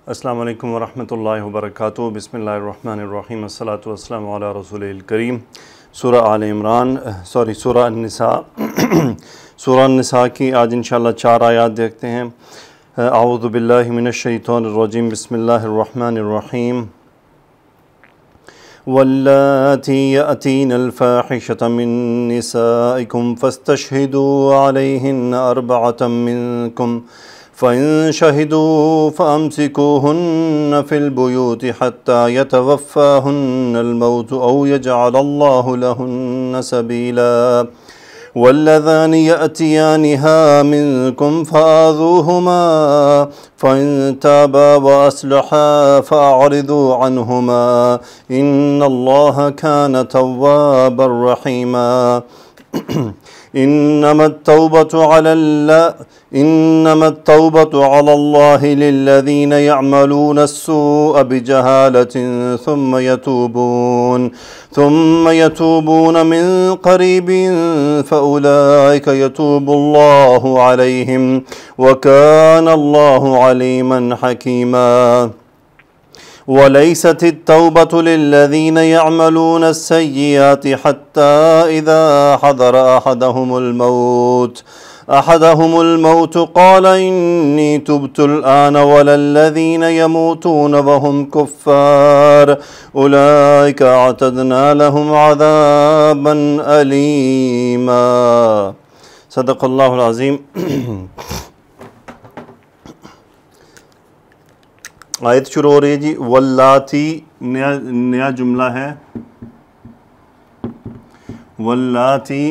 السلام علیکم ورحمۃ اللہ وبرکاتہ۔ بسم اللہ الرحمن الرحیم، والصلاة والسلام علی رسول الکریم۔ سورہ النساء سورہ النساء کی آج انشاءاللہ 4 آیات دیکھتے ہیں۔ اعوذ باللہ من الشیطان الرجیم، بسم اللہ الرحمن الرحیم۔ واللاتی یأتین الفاحشة من نسائکم فاستشہدوا علیہن 4 منکم فإن شهدوا فأمسكوهن في البيوت حتى يتوفاهن الموت أو يجعل الله لهن سبيلا واللذان يأتيانها منكم فآذوهما فإن تابا وأصلحا فأعرضوا عنهما إن الله كان توابا رحيما إنما التوبة على الله للذين يعملون السوء بجهالة ثم يتوبون من قريب فأولئك يتوب الله عليهم وكان الله عليما حكيما وليست التوبة للذين يعملون السيئات حتى إذا حضر أحدهم الموت قال إني تبت الآن ولا الذين يموتون وهم كفار أولئك أعتدنا لهم عذابا أليما۔ صدق اللہ العظیم۔ آیت شروع ہو رہی ہے جی واللاتی، نیا جملہ ہے، واللاتی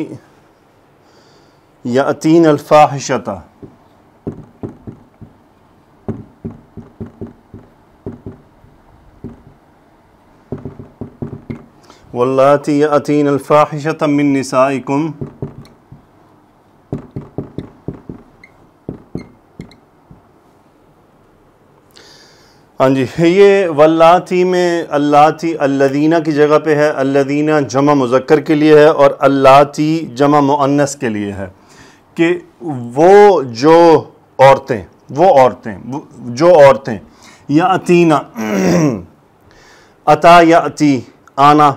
یأتین الفاحشۃ، واللاتی یأتین الفاحشۃ من نسائکم۔ ہاں جی، یہ واللاتی میں اللاتی الذین کی جگہ پہ ہے، الذین جمع مذکر کے لیے ہے اور اللاتی جمع مؤنث کے لیے ہے، کہ وہ جو عورتیں یاتینا، اتا یاتی آنا،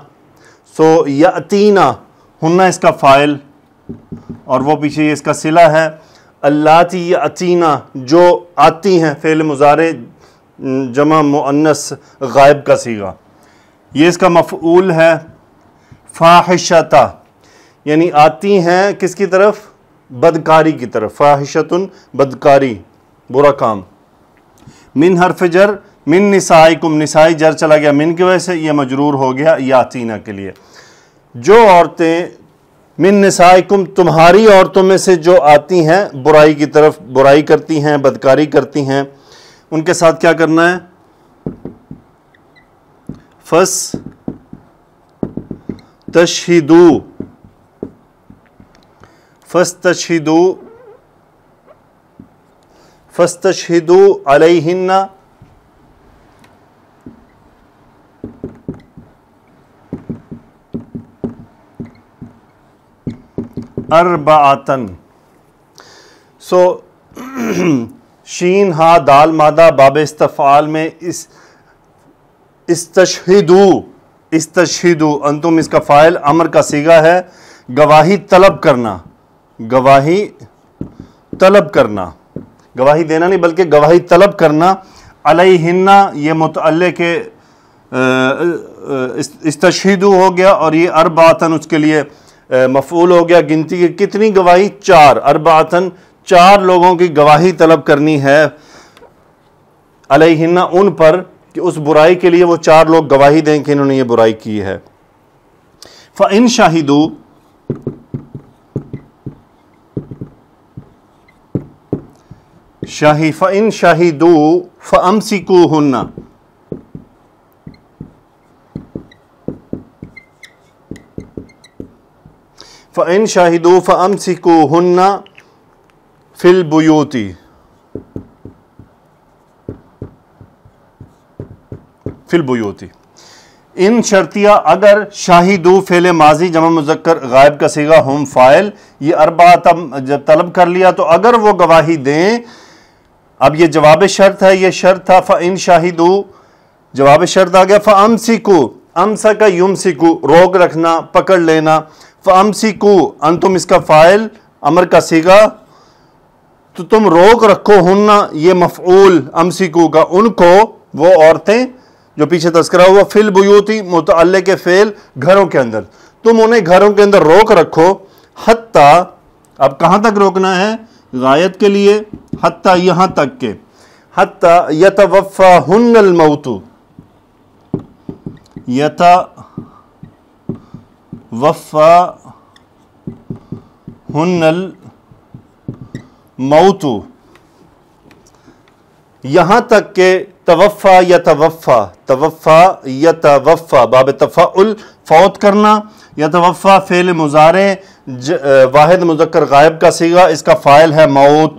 سو یاتینا ہنہ اس کا فاعل اور وہ پیچھے یہ اس کا صلہ ہے۔ اللاتی یاتینا جو آتی ہیں، فعل مضارع جمع مؤنث غائب کا صیغہ، یہ اس کا مفعول ہے۔ فاحشۃ یعنی آتی ہیں کس کی طرف؟ بدکاری کی طرف، فاحشۃ بدکاری، برا کام۔ من حرف جر، من نسائکم، نسائی جر چلا گیا من کی وجہ سے، یہ مجرور ہو گیا یاتینا کے لیے۔ جو عورتیں من نسائکم تمہاری عورتوں میں سے جو آتی ہیں برائی کی طرف، برائی کرتی ہیں، بدکاری کرتی ہیں، ان کے ساتھ کیا کرنا ہے؟ فاستشہدوا علیہن 4۔ سو شین ہا دال مادہ باب استفعال میں استشہدو انتم اس کا فاعل، امر کا صیغہ ہے، گواہی طلب کرنا، گواہی دینا نہیں بلکہ گواہی طلب کرنا۔ علیہن یہ متعلق استشہدو ہو گیا اور یہ 4 اس کے لیے مفعول ہو گیا۔ گنتی کی کتنی گواہی؟ 4، 4 4 لوگوں کی گواہی طلب کرنی ہے علیہن ان پر، کہ اس برائی کے لیے وہ 4 لوگ گواہی دیں کہ انہوں نے یہ برائی کی ہے۔ فَإِن شَهِدُوا، فَإِن شَهِدُوا فَأَمْسِكُوهُنَّ، فَإِن شَهِدُوا فَأَمْسِكُوهُنَّ فِي الْبُيُوتِ، فی البیوت۔ ان شرطیہ اگر شاہدو فعل ماضی جمع مذکر غائب کا صیغہ ہم فاعل، یہ 4 جب طلب کر لیا تو اگر وہ گواہی دیں اب یہ جواب شرط ہے، یہ شرط تھا فَإِن شَاهِدُوا، جواب شرط آ گیا فَأَمْسِكُوا، امسکا یمسکو روک رکھنا، پکڑ لینا، فَأَمْسِكُوا انتم اس کا فاعل، امر کا صیغہ، تو تم روک رکھو ہننا، یہ مفعول امسکو کا، ان کو، وہ عورتیں جو پیچھے تذکرہ ہوا، فی البیوتی متعلق فعل گھروں کے اندر، تم انہیں گھروں کے اندر روک رکھو، حتیٰ، اب کہاں تک روکنا ہے؟ غایت کے لیے، حتیٰ یہاں تک کہ، حتیٰ یتوفاہن الموت، یتوفاہن الموت، یہاں تک کہ توفا یتوفا، توفا یتوفا باب تفاعل فوت کرنا، یتوفا فعل مضارع واحد مذکر غائب کا صیغہ، اس کا فاعل ہے موت،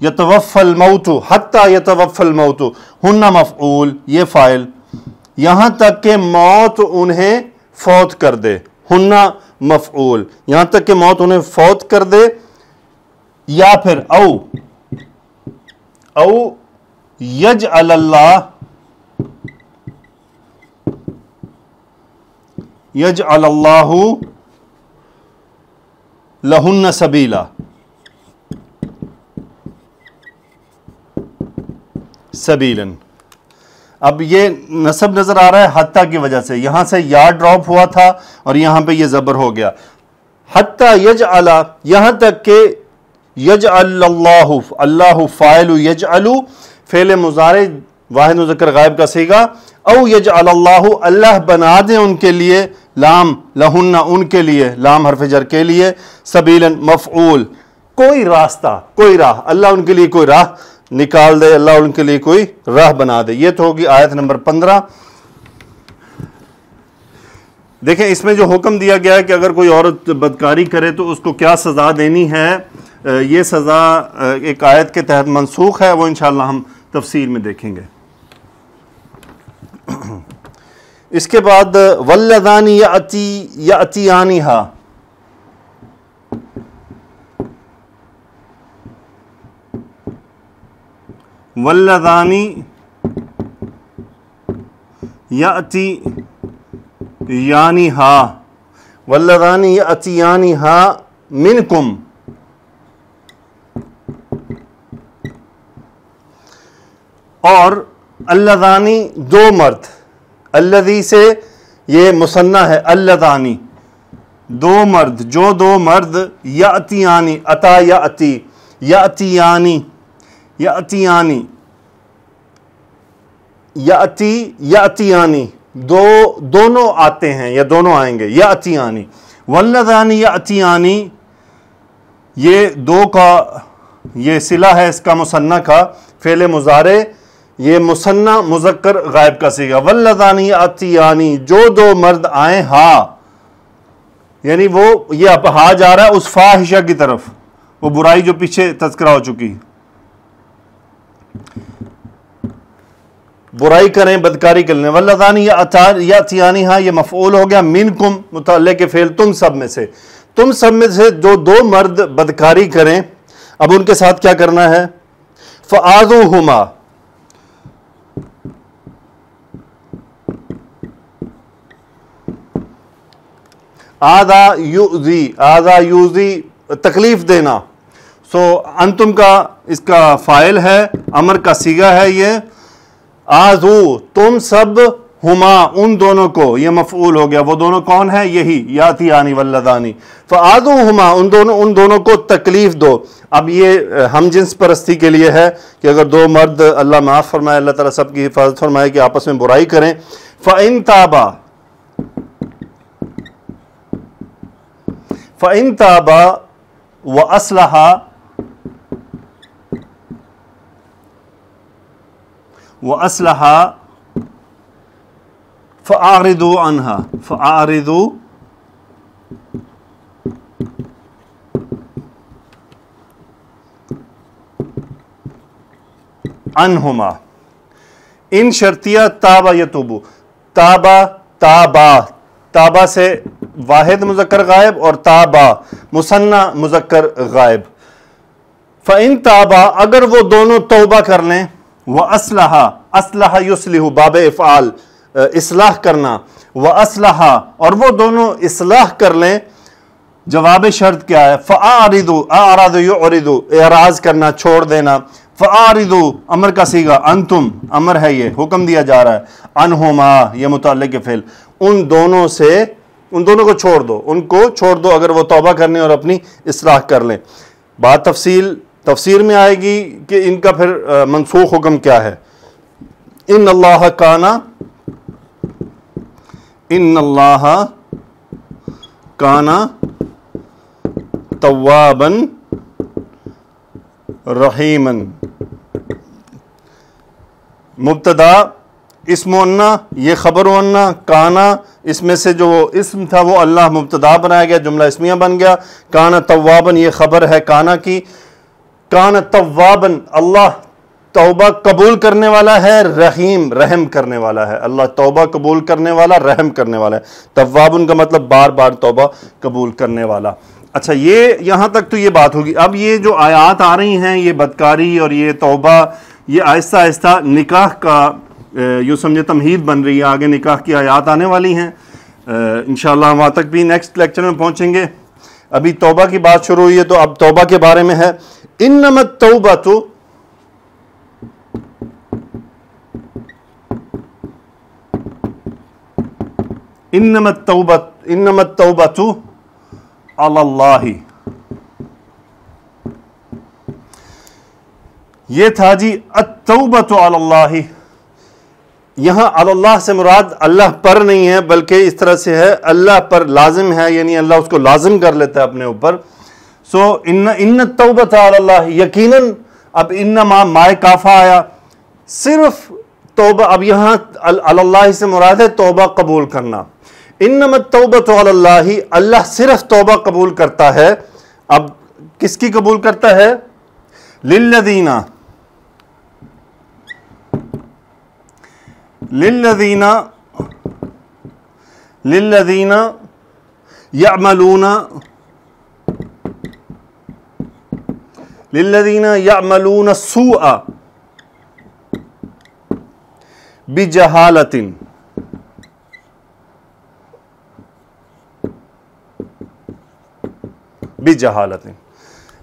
یتوفا الموت، حتی یتوفا الموت، ہن مفعول یہ فاعل، یہاں تک کہ موت انہیں فوت کر دے، ہن مفعول یہاں تک کہ موت انہیں فوت کر دے، یا پھر او یجعل اللہ، یجعل اللہ لہن سبیلا، سبیلاً، اب یہ نصب نظر آ رہا ہے حتیٰ کی وجہ سے، یہاں سے یا ڈراپ ہوا تھا اور یہاں پہ یہ زبر ہو گیا، حتیٰ یجعل، یہاں تک کہ یجعل اللہ، اللہ فاعل یجعل فعل مضارع واحد مذکر غائب کا صیغہ، او یجعل اللہ، اللہ بنا دے ان کے لیے، لام لہن ان کے لیے، لام حرف جر کے لیے، سبیلاً مفعول کوئی راستہ، کوئی راہ، اللہ ان کے لیے کوئی راہ نکال دے، اللہ ان کے لیے کوئی راہ بنا دے۔ یہ تو ہوگی آیت نمبر 15۔ دیکھیں اس میں جو حکم دیا گیا ہے کہ اگر کوئی عورت بدکاری کرے تو اس کو کیا سزا دینی ہے، یہ سزا ایک آیت کے تحت منسوخ ہے، وہ انشاءاللہ ہم تفصیل میں دیکھیں گے۔ اس کے بعد واللذانی یأتیانہا، واللذانی یأتیانہا، واللذانی یأتیانہا منکم، اور اللذانی دو مرد، الذی سے یہ مثنی ہے، اللذانی دو مرد، جو دو مرد، یأتیانی، اتا یأتی، یأتیانی، یأتیانی، یأتی یأتیانی، دونوں آتے ہیں یا دونوں آئیں گے، یأتیانی، واللذانی یأتیانی، یہ دو کا یہ صلہ ہے اس کا مثنی کا، فعل مضارع یہ مثنی مذکر غائب کا صیغہ، واللذانی یأتیانی، جو دو مرد آئیں، ہاں یعنی وہ یہ اب ہاں جا رہا ہے اس فاحشہ کی طرف، وہ برائی جو پیچھے تذکرہ ہو چکی، برائی کریں، بدکاری کریں، واللذانی یأتیانہا یہ مفعول ہو گیا، منکم متعلق فعل تم سب میں سے، تم سب میں سے جو دو مرد بدکاری کریں، اب ان کے ساتھ کیا کرنا ہے؟ فآذوہما، آذا یؤذی، آذا یؤذی تکلیف دینا، سو انتم کا اس کا فاعل ہے، امر کا صیغہ ہے یہ، آذو تم سب، ہما ان دونوں کو، یہ مفعول ہو گیا، وہ دونوں کون ہیں؟ یہی یاتیانی واللذانی، فآذوہما ان دونوں کو تکلیف دو۔ اب یہ ہم جنس پرستی کے لیے ہے کہ اگر دو مرد، اللہ معاف فرمائے، اللہ تعالیٰ سب کی حفاظت فرمائے، کہ آپس میں برائی کریں، فَإِن تَابَا، فَإِن تَابَا وَأَصْلَحَا فَأَعْرِضُوا عَنْهَا، فَأَعْرِضُوا عنہما، ان شرطیہ تابا یتوبو، تابا سے واحد مذکر غائب، اور تابا مثنی مذکر غائب، فَإِن تَابَا اگر وہ دونوں توبہ کر لیں، وَأَصْلَحَا اصلح یصلح باب افعال اصلاح کرنا، وَأَصْلَحَا اور وہ دونوں اصلاح کر لیں، جواب شرط کیا ہے؟ فَأَعْرِضُوا أَعْرَضَ يُعْرِضُ اعراض کرنا، چھوڑ دینا، فَأَعْرِضُوا امر کا صیغہ انتم امر ہے، یہ حکم دیا جا رہا ہے، عنہما یہ متعلق فعل، ان دونوں سے، ان دونوں کو چھوڑ دو، ان کو چھوڑ دو اگر وہ توبہ کرنے اور اپنی اصلاح کر لیں۔ بات تفسیر میں آئے گی کہ ان کا پھر منسوخ حکم کیا ہے۔ ان اللہ کانا توابا رحیما، مبتدا اسم انا، یہ خبر انا، کانا اس میں سے جو اسم تھا وہ اللہ مبتدا بنایا گیا، جملہ اسمیہ بن گیا، کانا توابا یہ خبر ہے کانا کی، کانا توابا اللہ توبہ قبول کرنے والا ہے، رحیم رحم کرنے والا ہے، اللہ توبہ قبول کرنے والا، رحم کرنے والا ہے، توابن کا مطلب بار بار توبہ قبول کرنے والا۔ اچھا یہ یہاں تک تو یہ بات ہوگی۔ اب یہ جو آیات آ رہی ہیں، یہ بدکاری اور یہ توبہ، یہ آہستہ آہستہ نکاح کا یوں سمجھے تمہید بن رہی ہے، آگے نکاح کی آیات آنے والی ہیں، انشاءاللہ ہم وہاں تک بھی نیکسٹ لیکچر میں پہنچیں گے۔ ابھی توبہ کی بات شروع ہوئی ہے تو اب توبہ کے بارے میں ہے، انما التوبۃ علی اللہ، یہ تھا جی التوبۃ علی اللہ، یہاں علی اللہ سے مراد اللہ پر نہیں ہے بلکہ اس طرح سے ہے اللہ پر لازم ہے، یعنی اللہ اس کو لازم کر لیتا ہے اپنے اوپر۔ سو ان التوبۃ علی اللہ، یقیناً اب انما مائے کافہ آیا، صرف توبہ، اب یہاں علی اللہ سے مراد ہے توبہ قبول کرنا، انما التوبۃ علی اللہ، اللہ صرف توبہ قبول کرتا ہے، اب کس کی قبول کرتا ہے؟ للذین یعملون السوء بجہالۃ،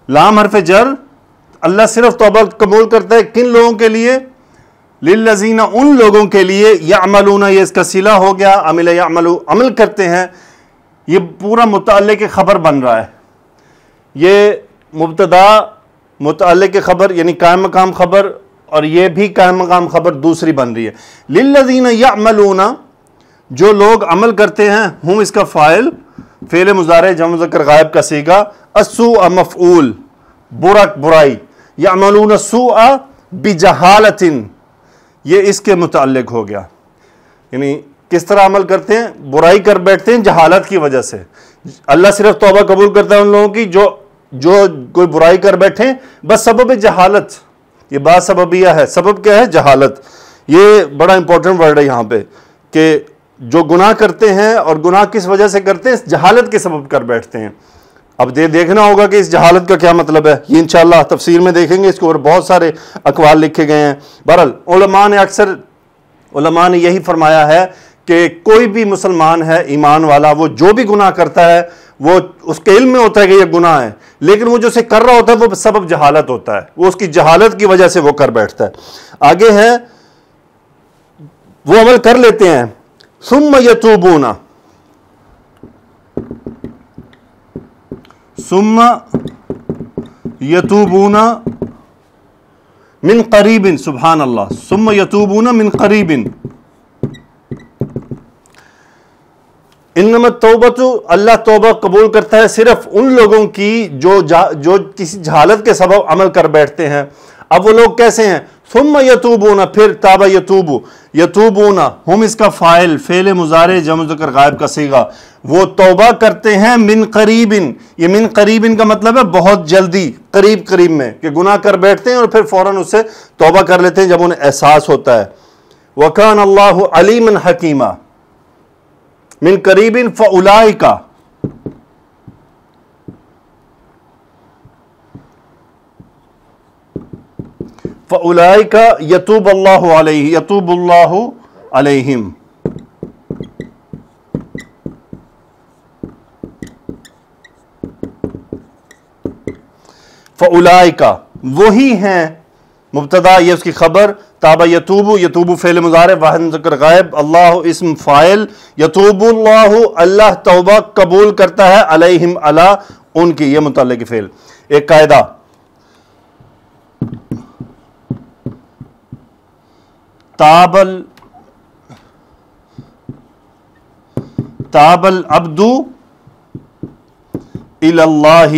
لام حرف جر، اللہ صرف توبہ قبول کرتا ہے کن لوگوں کے لیے؟ للذین ان لوگوں کے لیے، یعملون یہ اس کا صلہ ہو گیا، عمل یعملو عمل کرتے ہیں، یہ پورا متعلق خبر بن رہا ہے، یہ مبتدا متعلق خبر یعنی قائم مقام خبر، اور یہ بھی قائم مقام خبر دوسری بن رہی ہے۔ للذین یعملون جو لوگ عمل کرتے ہیں، ہم اس کا فاعل، فعل مضارع جمع مذکر غائب کا صیغہ، السوء مفعول برائی، یعملون السوء بجہالۃ یہ اس کے متعلق ہو گیا، یعنی کس طرح عمل کرتے ہیں؟ برائی کر بیٹھتے ہیں جہالت کی وجہ سے۔ اللہ صرف توبہ قبول کرتا ہے ان لوگوں کی جو کوئی برائی کر بیٹھیں بس سبب جہالت، یہ بات سببیہ ہے، سبب کیا ہے؟ جہالت۔ یہ بڑا امپورٹنٹ ورڈ ہے یہاں پہ کہ جو گناہ کرتے ہیں اور گناہ کس وجہ سے کرتے ہیں؟ جہالت کے سبب کر بیٹھتے ہیں۔ اب دیکھنا ہوگا کہ اس جہالت کا کیا مطلب ہے، یہ انشاءاللہ تفسیر میں دیکھیں گے، اس کے اوپر بہت سارے اقوال لکھے گئے ہیں۔ بہرحال علماء نے یہی فرمایا ہے کہ کوئی بھی مسلمان ہے ایمان والا، وہ جو بھی گناہ کرتا ہے وہ اس کے علم میں ہوتا ہے کہ یہ گناہ ہے، لیکن وہ جو اسے کر رہا ہوتا ہے وہ سبب جہالت ہوتا ہے، وہ اس کی جہالت کی وجہ سے وہ کر بیٹھتا ہے۔ آگے ہے وہ عمل کر لیتے ہیں، ثم یتوبون من قریب، سبحان اللہ، ثم یتوبون من قریب، انما التوبۃ اللہ توبہ قبول کرتا ہے صرف ان لوگوں کی جو کسی جہالت کے سبب عمل کر بیٹھتے ہیں۔ اب وہ لوگ کیسے ہیں؟ ثم یتوبون، پھر تاب یتوبون، ہم اس کا فاعل، فعل مضارع جمع مذکر غائب کا صیغہ، وہ توبہ کرتے ہیں من قریب، یہ من قریب کا مطلب ہے بہت جلدی، قریب میں، کہ گناہ کر بیٹھتے ہیں اور پھر فوراً اس سے توبہ کر لیتے ہیں جب انہیں احساس ہوتا ہے۔ وَكَانَ اللَّهُ عَلِيمًا حَكِيمًا، من قریب فَأُولَئِكَ، فَأُولَئِكَ يَتُوبُ اللَّهُ عَلَيْهِ يَتُوبُ اللَّهُ عَلَيْهِمْ. فَأُولَئِكَ وہی ہیں، مبتدا یہ اس کی خبر، تابا یتوبو، یتوبو فعل مضارع واحد مذکر غائب، اللہ اسم فاعل، یتوب اللہ اللہ توبہ قبول کرتا ہے، علیہم علی ان کی، یہ متعلق فعل. ایک قاعدہ، تاب العبد الی اللہ،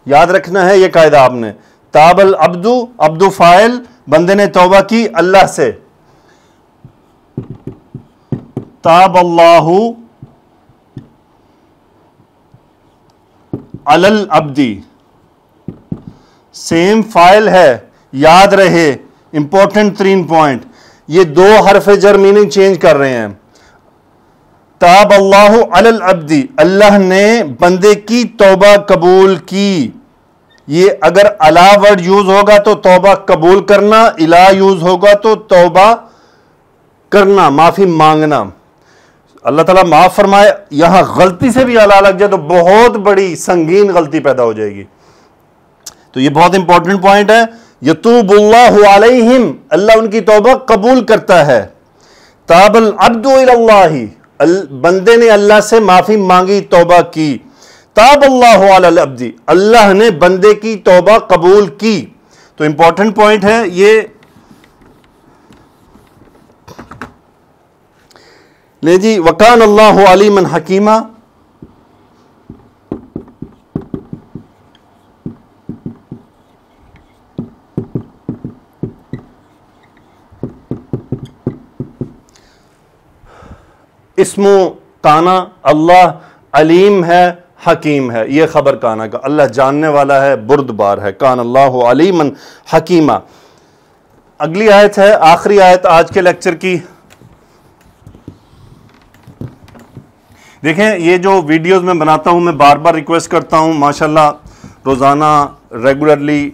یاد رکھنا ہے یہ قاعدہ آپ نے. تاب العبد، عبد فاعل، بندے نے توبہ کی اللہ سے. تاب اللہ علی العبد، سیم فاعل ہے، یاد رہے امپورٹنٹ ترین پوائنٹ، یہ دو حرف جر میننگ چینج کر رہے ہیں. تاب اللہ علی العبد، اللہ نے بندے کی توبہ قبول کی. یہ اگر الا ورڈ یوز ہوگا تو توبہ قبول کرنا، الا یوز ہوگا تو توبہ کرنا، معافی مانگنا. اللہ تعالیٰ معاف فرمائے، یہاں غلطی سے بھی الا لگ جائے تو بہت بڑی سنگین غلطی پیدا ہو جائے گی. تو یہ بہت امپورٹنٹ پوائنٹ ہے. یتوب اللہ علیہم، اللہ ان کی توبہ قبول کرتا ہے. تاب العبد الی اللہ، بندے نے اللہ سے معافی مانگی، توبہ کی. تاب اللہ علی العبد، اللہ نے بندے کی توبہ قبول کی. تو امپورٹنٹ پوائنٹ ہے یہ. لے جی، وکان اللہ علیما حکیما، اسم کانا، اللہ علیم ہے، حکیم ہے، یہ خبر کانا کا، اللہ جاننے والا ہے، بردبار ہے. کان اللہ علیما حکیما. اگلی آیت ہے آخری آیت آج کے لیکچر کی. دیکھیں یہ جو ویڈیوز میں بناتا ہوں میں بار بار ریکویسٹ کرتا ہوں، ماشاءاللہ روزانہ ریگولرلی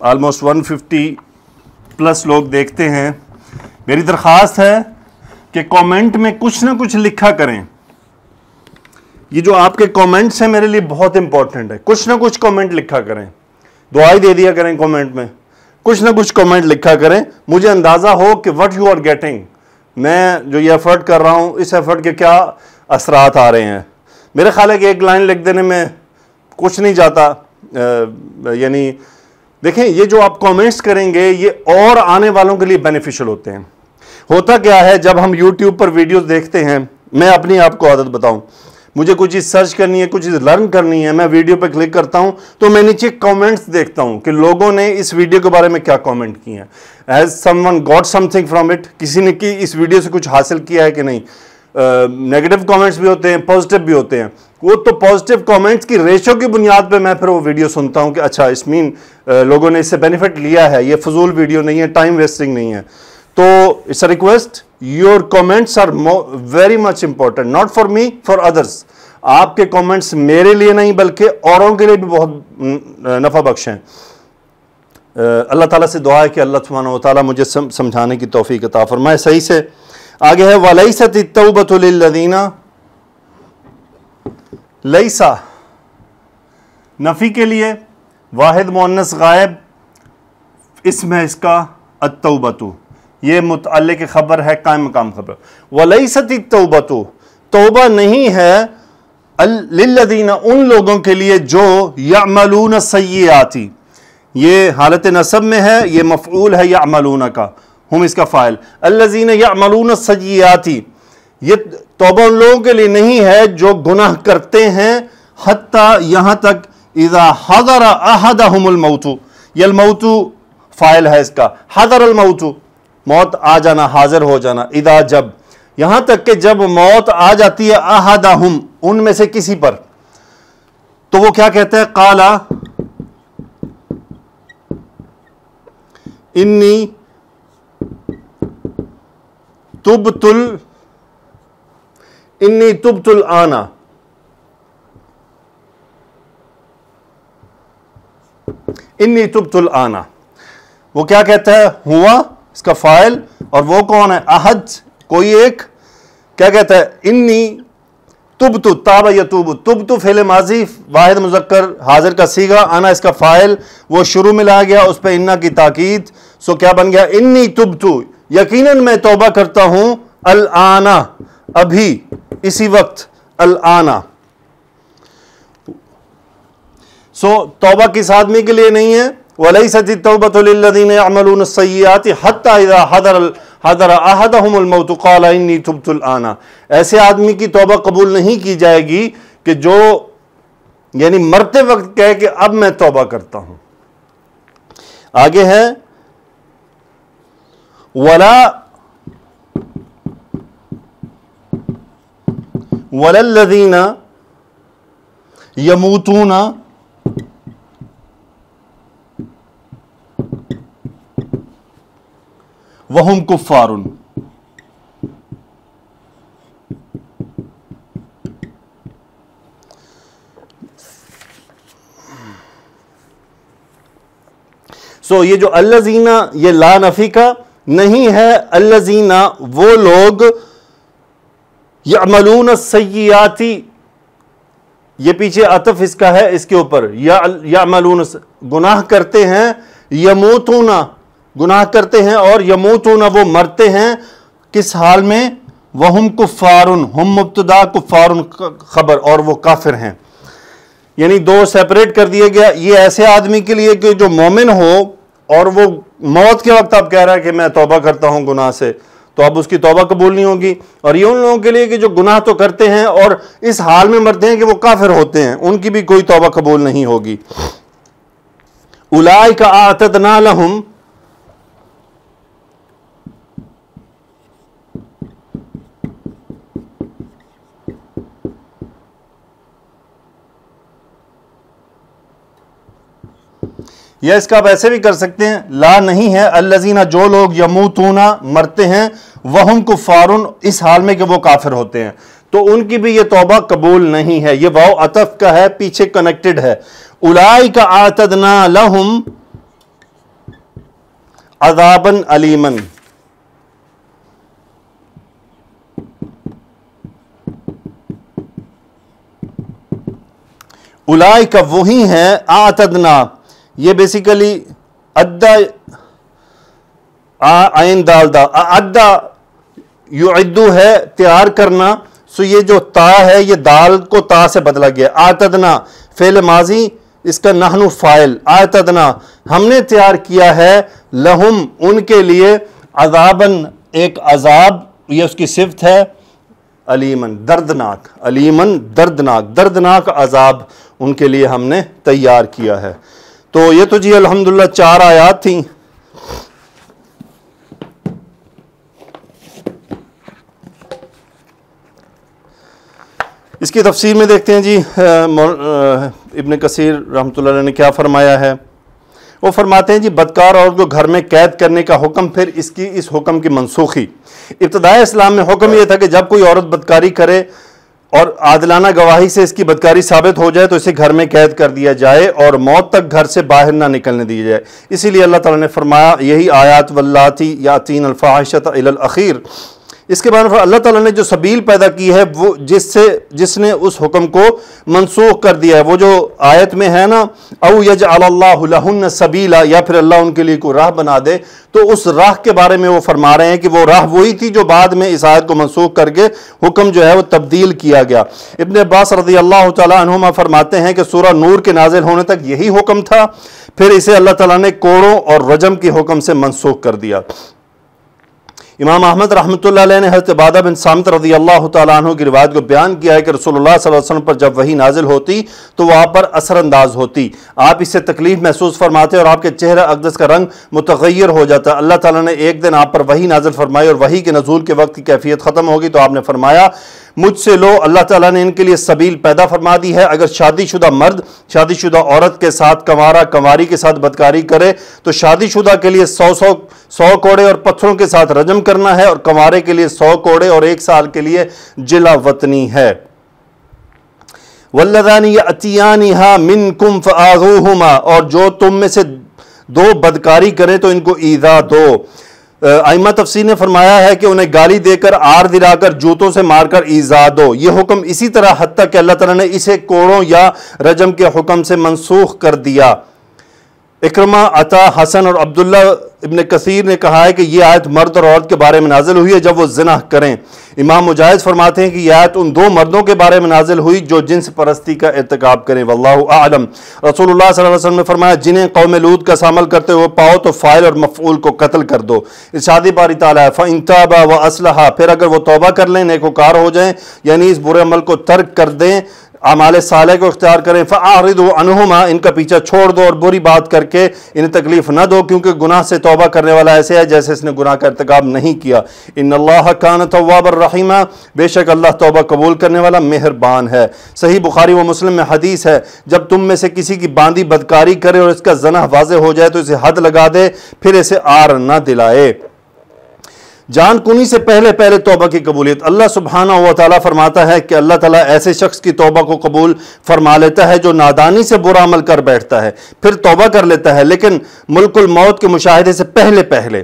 آلموسٹ 150 پلس لوگ دیکھتے ہیں. میری درخواست ہے کہ کامنٹ میں کچھ نہ کچھ لکھا کریں. یہ جو آپ کے کامنٹس ہیں میرے لیے بہت امپورٹنٹ ہے. کچھ نہ کچھ کامنٹ لکھا کریں، دعائی دے دیا کریں کامنٹ میں، کچھ نہ کچھ کامنٹ لکھا کریں. مجھے اندازہ ہو کہ what you are getting، میں جو یہ ایفرٹ کر رہا ہوں اس ایفرٹ کے کیا اثرات آ رہے ہیں. میرے خیال ہے کہ ایک لائن لکھ دینے میں کچھ نہیں جاتا. یعنی دیکھیں یہ جو آپ کامنٹس کریں گے یہ اور آنے والوں کے لیے بینیفیشل ہوتے ہیں. ہوتا کیا ہے جب ہم یوٹیوب پر ویڈیوز دیکھتے ہیں، میں اپنی آپ کو عادت بتاؤں، مجھے کچھ چیز سرچ کرنی ہے، کچھ چیز لرن کرنی ہے، میں ویڈیو پہ کلک کرتا ہوں تو میں نیچے کامنٹس دیکھتا ہوں کہ لوگوں نے اس ویڈیو کے بارے میں کیا کامنٹ کی ہیں. Has some one got some thing from it, کسی نے کی اس ویڈیو سے کچھ حاصل کیا ہے کہ نہیں. نیگیٹو کامنٹس بھی ہوتے ہیں، پازیٹیو بھی ہوتے ہیں. وہ تو پازیٹیو کامنٹس کی ریشو کی بنیاد پہ میں پھر وہ ویڈیو سنتا ہوں کہ اچھا اس مین لوگوں نے اس سے بینیفٹ لیا ہے، یہ فضول ویڈیو نہیں ہے، ٹائم ویسٹنگ نہیں ہے. تو it's a request, your comments are very much important, not for me, for others. آپ کے کامنٹس میرے لیے نہیں بلکہ اوروں کے لیے بھی بہت نفع بخش ہیں. اللہ تعالیٰ سے دعا ہے کہ اللہ سبحانہ و تعالیٰ مجھے سمجھانے کی توفیق عطا فرمائے صحیح سے. آگے ہے وَلَيْسَتِ التَّوْبَةُ لِلَّذِينَ، لیسا نفی کے لیے واحد مؤنث غائب، اسم ہے اس کا التوبۃ، یہ متعلق خبر ہے، قائم مقام خبر. وَلَيْسَتِ التَّوْبَةُ، توبہ نہیں ہے للذین ان لوگوں کے لیے جو یعملون السیئات، یہ حالت نصب میں ہے، یہ مفعول ہے یعملون کا، ہم اس کا فاعل. الذین یعملون السیئات، یہ توبہ ان لوگوں کے لیے نہیں ہے جو گناہ کرتے ہیں، حتیٰ یہاں تک اذا حضر احدہم الموت، یہ الموت فاعل ہے اس کا، حضر الموت موت آ جانا، حاضر ہو جانا، اذا جب، یہاں تک کہ جب موت آ جاتی ہے احدہم ان میں سے کسی پر، تو وہ کیا کہتا ہے، قالا انی تبت الآن، انی تبت الآن، وہ کیا کہتا ہے؟ ہوا اس کا فاعل، اور وہ کون ہے؟ احد، کوئی ایک. کیا کہتا ہے؟ انی تبت، تاب یتوب، تبت فعل ماضی واحد مذکر حاضر کا صیغہ، انا اس کا فاعل، وہ شروع میں لایا گیا، اس پہ انا کی تاکید. سو کیا بن گیا؟ انی تبت، یقیناً میں توبہ کرتا ہوں، الآن، ابھی، اسی وقت، الآن. سو توبہ کس آدمی کے لیے نہیں ہے؟ وَلَيْسَتِ التَّوْبَةُ لِلَّذِينَ يَعْمَلُونَ السَّيِّئَاتِ حَتَّى إِذَا حَضَرَ أَحَدَهُمُ الْمَوْتُ قَالَ إِنِّي تُبْتُ الْآنَ. ایسے آدمی کی توبہ قبول نہیں کی جائے گی کہ جو یعنی مرتے وقت کہے کہ اب میں توبہ کرتا ہوں. آگے ہے وَلَا الَّذِينَ يَمُوتُونَ وَهُمْ كُفَّارٌ. سو یہ جو الذین، یہ لا نفی کا نہیں ہے. الذین وہ لوگ، یعملون السیئات، یہ پیچھے عطف اس کا ہے اس کے اوپر، یعملون گناہ کرتے ہیں، یموتون گناہ کرتے ہیں، اور یموتون وہ مرتے ہیں کس حال میں؟ وہم کفارن، ہم مبتدا، کفارن خبر، اور وہ کافر ہیں. یعنی دو سیپریٹ کر دیا گیا. یہ ایسے آدمی کے لیے کہ جو مومن ہو اور وہ موت کے وقت اب کہہ رہا ہے کہ میں توبہ کرتا ہوں گناہ سے، تو اب اس کی توبہ قبول نہیں ہوگی. اور یہ ان لوگوں کے لیے کہ جو گناہ تو کرتے ہیں اور اس حال میں مرتے ہیں کہ وہ کافر ہوتے ہیں، ان کی بھی کوئی توبہ قبول نہیں ہوگی. اولئک اعتدنا لہم، یا اس کا آپ ایسے بھی کر سکتے ہیں، لا نہیں ہے، الذین جو لوگ یموتون مرتے ہیں، وہم کفارن اس حال میں کہ وہ کافر ہوتے ہیں، تو ان کی بھی یہ توبہ قبول نہیں ہے. یہ واو عطف کا ہے، پیچھے کنیکٹڈ ہے. اولئک اعتدنا لہم عذابا علیما. اولئک وہی ہیں، اعتدنا، یہ بیسیکلی ادا، عین دال دا، ادا یعدو ہے تیار کرنا. سو یہ جو تا ہے یہ دال کو تا سے بدلا گیا. اعتدنا فعل ماضی، اس کا نحن فاعل. اعتدنا ہم نے تیار کیا ہے، لہم ان کے لیے، عذاباً ایک عذاب، یہ اس کی صفت ہے، علیماً دردناک، علیماً دردناک، دردناک عذاب ان کے لیے ہم نے تیار کیا ہے. تو یہ تو جی الحمدللہ 4 آیات تھیں. اس کی تفسیر میں دیکھتے ہیں جی ابن کثیر رحمۃ اللہ علیہ نے کیا فرمایا ہے. وہ فرماتے ہیں جی بدکار عورت کو گھر میں قید کرنے کا حکم، پھر اس حکم کی منسوخی. ابتدائی اسلام میں حکم یہ تھا کہ جب کوئی عورت بدکاری کرے اور عادلانہ گواہی سے اس کی بدکاری ثابت ہو جائے تو اسے گھر میں قید کر دیا جائے اور موت تک گھر سے باہر نہ نکلنے دی جائے. اسی لیے اللہ تعالیٰ نے فرمایا یہی آیات واللاتی یاتین الفاحشۃ الی الاخیر. اس کے بعد اللہ تعالیٰ نے جو سبیل پیدا کی ہے وہ جس نے اس حکم کو منسوخ کر دیا ہے. وہ جو آیت میں ہے نا، او یجعل اللہ لہن سبیلا، یا پھر اللہ ان کے لیے کوئی راہ بنا دے، تو اس راہ کے بارے میں وہ فرما رہے ہیں کہ وہ راہ وہی تھی جو بعد میں اس آیت کو منسوخ کر کے حکم جو ہے وہ تبدیل کیا گیا. ابن عباس رضی اللہ تعالیٰ عنہما فرماتے ہیں کہ سورہ نور کے نازل ہونے تک یہی حکم تھا، پھر اسے اللہ تعالیٰ نے کوڑوں اور رجم کے حکم سے منسوخ کر دیا. امام احمد رحمۃ اللہ علیہ نے حضرت عبادہ بن صامت رضی اللہ تعالیٰ عنہ کی روایت کو بیان کیا ہے کہ رسول اللہ صلی اللہ علیہ وسلم پر جب وحی نازل ہوتی تو وہ آپ پر اثر انداز ہوتی، آپ اس سے تکلیف محسوس فرماتے اور آپ کے چہرہ اقدس کا رنگ متغیر ہو جاتا. اللہ تعالیٰ نے ایک دن آپ پر وحی نازل فرمائی اور وحی کے نزول کے وقت کی کیفیت ختم ہوگی تو آپ نے فرمایا مجھ سے لو، اللہ تعالیٰ نے ان کے لیے سبیل پیدا فرما دی ہے. اگر شادی شدہ مرد شادی شدہ عورت کے ساتھ، کنوارا کنواری کے ساتھ بدکاری کرے تو شادی شدہ کے لیے 100 کوڑے اور پتھروں کے ساتھ رجم کرنا ہے، اور کنوارے کے لیے 100 کوڑے اور 1 سال کے لیے جلا وطنی ہے. واللذان یأتیانہا منکم فآذوہما، اور جو تم میں سے دو بدکاری کریں تو ان کو ایذا دو۔ ائمہ تفسیر نے فرمایا ہے کہ انہیں گالی دے کر، آر دلا کر، جوتوں سے مار کر ایذا دو۔ یہ حکم اسی طرح حتیٰ کہ اللہ تعالیٰ نے اسے کوڑوں یا رجم کے حکم سے منسوخ کر دیا۔ اکرمہ، عطا، حسن اور عبداللہ ابن کثیر نے کہا ہے کہ یہ آیت مرد اور عورت کے بارے میں نازل ہوئی ہے جب وہ زنا کریں۔ امام مجاہد فرماتے ہیں کہ یہ آیت ان دو مردوں کے بارے میں نازل ہوئی جو جنس پرستی کا ارتکاب کریں۔ واللہ اعلم۔ رسول اللہ صلی اللہ علیہ وسلم نے فرمایا جنہیں قوم لوط کا عمل کرتے ہوئے پاؤ تو فاعل اور مفعول کو قتل کر دو۔ ارشاد باری تعالیٰ ہے فَإِن تَابَا وَأَصْلَحَا، پھر اگر وہ توبہ کر لیں، نیکوکار ہو جائیں، یعنی اس برے عمل کو ترک کر دیں، اعمال صالح کو اختیار کریں، فَأَعْرِضُوا عَنْهُمَا، ان کا پیچھا چھوڑ دو اور بری بات کر کے انہیں تکلیف نہ دو، کیونکہ گناہ سے توبہ کرنے والا ایسے ہے جیسے اس نے گناہ کا ارتکاب نہیں کیا۔ ان اللہ کان توابا الرحیما، بے شک اللہ توبہ قبول کرنے والا مہربان ہے۔ صحیح بخاری و مسلم میں حدیث ہے جب تم میں سے کسی کی باندھی بدکاری کرے اور اس کا زنا واضح ہو جائے تو اسے حد لگا دے، پھر اسے آر نہ دلائے۔ جان کنی سے پہلے توبہ کی قبولیت۔ اللہ سبحانہ و تعالیٰ فرماتا ہے کہ اللہ تعالیٰ ایسے شخص کی توبہ کو قبول فرما لیتا ہے جو نادانی سے برا عمل کر بیٹھتا ہے، پھر توبہ کر لیتا ہے لیکن ملک الموت کے مشاہدے سے پہلے۔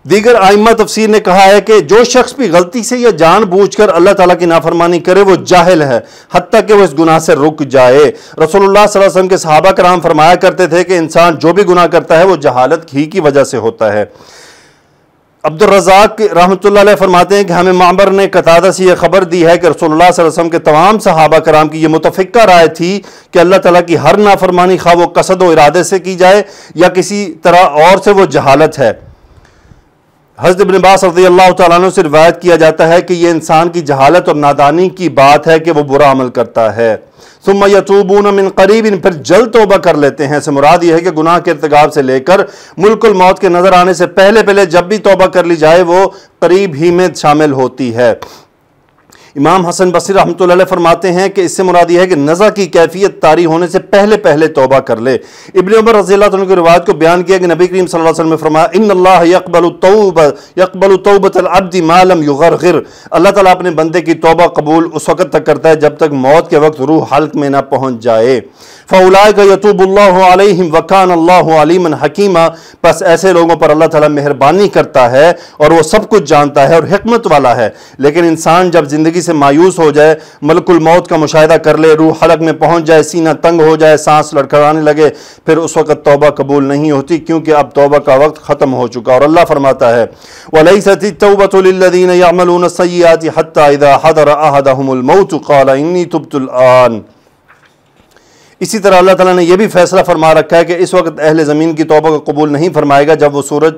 دیگر ائمہ تفسیر نے کہا ہے کہ جو شخص بھی غلطی سے یا جان بوجھ کر اللہ تعالیٰ کی نافرمانی کرے وہ جاہل ہے حتیٰ کہ وہ اس گناہ سے رک جائے۔ رسول اللہ صلی اللہ علیہ وسلم کے صحابہ کرام فرمایا کرتے تھے کہ انسان جو بھی گناہ کرتا ہے وہ جہالت ہی کی وجہ سے ہوتا ہے۔ عبد الرزاق رحمۃ اللہ علیہ فرماتے ہیں کہ ہمیں معمر نے قتادہ سے یہ خبر دی ہے کہ رسول اللہ صلی اللہ علیہ وسلم کے تمام صحابہ کرام کی یہ متفقہ رائے تھی کہ اللہ تعالیٰ کی ہر نافرمانی خواہ وہ قصد و ارادے سے کی جائے یا کسی طرح اور سے، وہ جہالت ہے۔ حضرت ابن عباس رضی اللہ تعالیٰ عنہ سے روایت کیا جاتا ہے کہ یہ انسان کی جہالت اور نادانی کی بات ہے کہ وہ برا عمل کرتا ہے۔ ثم یتوبون من قریب، پھر جلد توبہ کر لیتے ہیں، سے مراد یہ ہے کہ گناہ کے ارتکاب سے لے کر ملک الموت کے نظر آنے سے پہلے جب بھی توبہ کر لی جائے وہ قریب ہی میں شامل ہوتی ہے۔ امام حسن بصری رحمۃ اللہ علیہ فرماتے ہیں کہ اس سے مراد یہ ہے کہ نزع کی کیفیت طاری ہونے سے پہلے توبہ کر لے۔ ابن عمر رضی اللہ عنہ کی روایت کو بیان کیا کہ نبی کریم صلی اللہ علیہ وسلم نے فرمایا ان اللہ یقبل توبۃ العبد ما لم یغرغر، اللہ تعالیٰ اپنے بندے کی توبہ قبول اس وقت تک کرتا ہے جب تک موت کے وقت روح حلق میں نہ پہنچ جائے۔ فاولئک یتوب اللہ علیہم وکان اللہ علیما حکیما، پس ایسے لوگوں پر اللہ تعالیٰ مہربانی کرتا ہے اور وہ سب کچھ جانتا ہے اور حکمت والا ہے۔ لیکن انسان جب زندگی سے مایوس ہو جائے، ملک الموت کا مشاہدہ کر لے، روح حلق میں پہنچ جائے، سینہ تنگ ہو جائے، سانس لڑکھڑانے لگے، پھر اس وقت توبہ قبول نہیں ہوتی کیونکہ اب توبہ کا وقت ختم ہو چکا۔ اور اللہ فرماتا ہے وَلَيْسَتِ التَّوْبَةُ لِلَّذِينَ يَعْمَلُونَ السَّيِّئَاتِ حَتَّى إِذَا حَضَرَ أَحَدَهُمُ الْمَوْتُ قَالَ إِنِّي تُبْتُ الْآنَ۔ اسی طرح اللہ تعالیٰ نے یہ بھی فیصلہ فرما رکھا ہے کہ اس وقت اہل زمین کی توبہ کو قبول نہیں فرمائے گا جب وہ سورج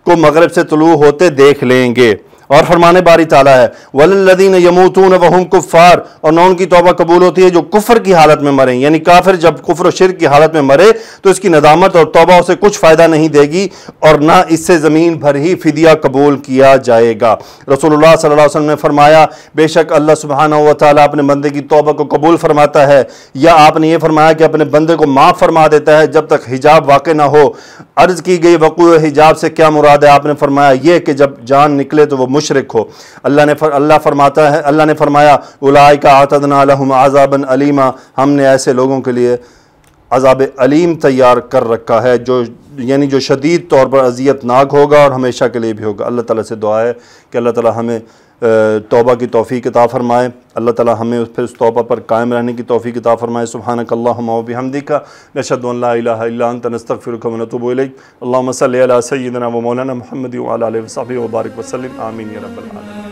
کو مغرب سے طلوع ہوتے دیکھ لیں گے۔ اور فرمانے باری تعالیٰ ہے وَلَلَّذِينَ يَمُوتُونَ وَهُمْ كُفَّارٌ، اور نہ ان کی توبہ قبول ہوتی ہے جو کفر کی حالت میں مریں، یعنی کافر جب کفر و شرک کی حالت میں مرے تو اس کی ندامت اور توبہ اسے کچھ فائدہ نہیں دے گی اور نہ اس سے زمین بھر ہی فدیہ قبول کیا جائے گا۔ رسول اللہ صلی اللہ علیہ وسلم نے فرمایا بے شک اللہ سبحانہ و تعالیٰ اپنے بندے کی توبہ کو قبول فرماتا ہے، یا آپ نے یہ فرمایا کہ اپنے بندے کو معاف فرما دیتا ہے جب تک حجاب واقع نہ ہو۔ عرض کی گئی وقوع حجاب سے کیا مراد ہے؟ آپ نے فرمایا یہ کہ جب جان نکلے تو وہ مشرک ہو۔ اللہ نے فرمایا اولئک اعتدنا لهم عذابا علیما، ہم نے ایسے لوگوں کے لیے عذاب علیم تیار کر رکھا ہے جو شدید طور پر اذیت ناک ہوگا اور ہمیشہ کے لیے بھی ہوگا۔ اللہ تعالیٰ سے دعا ہے کہ اللہ تعالیٰ ہمیں توبہ کی توفیق عطا فرمائے، اللہ تعالیٰ ہمیں پھر اس توبہ پر قائم رہنے کی توفیق عطا فرمائے۔ سبحانک اللہم و بحمدک، نشہد ان لا الہ الا انت، نستغفرک و نتوب الیک۔ اللہم صلی علی سیدنا و مولانا محمد وعلی آلہ وصحبہ وبارک وسلم، آمین یا رب العالمین۔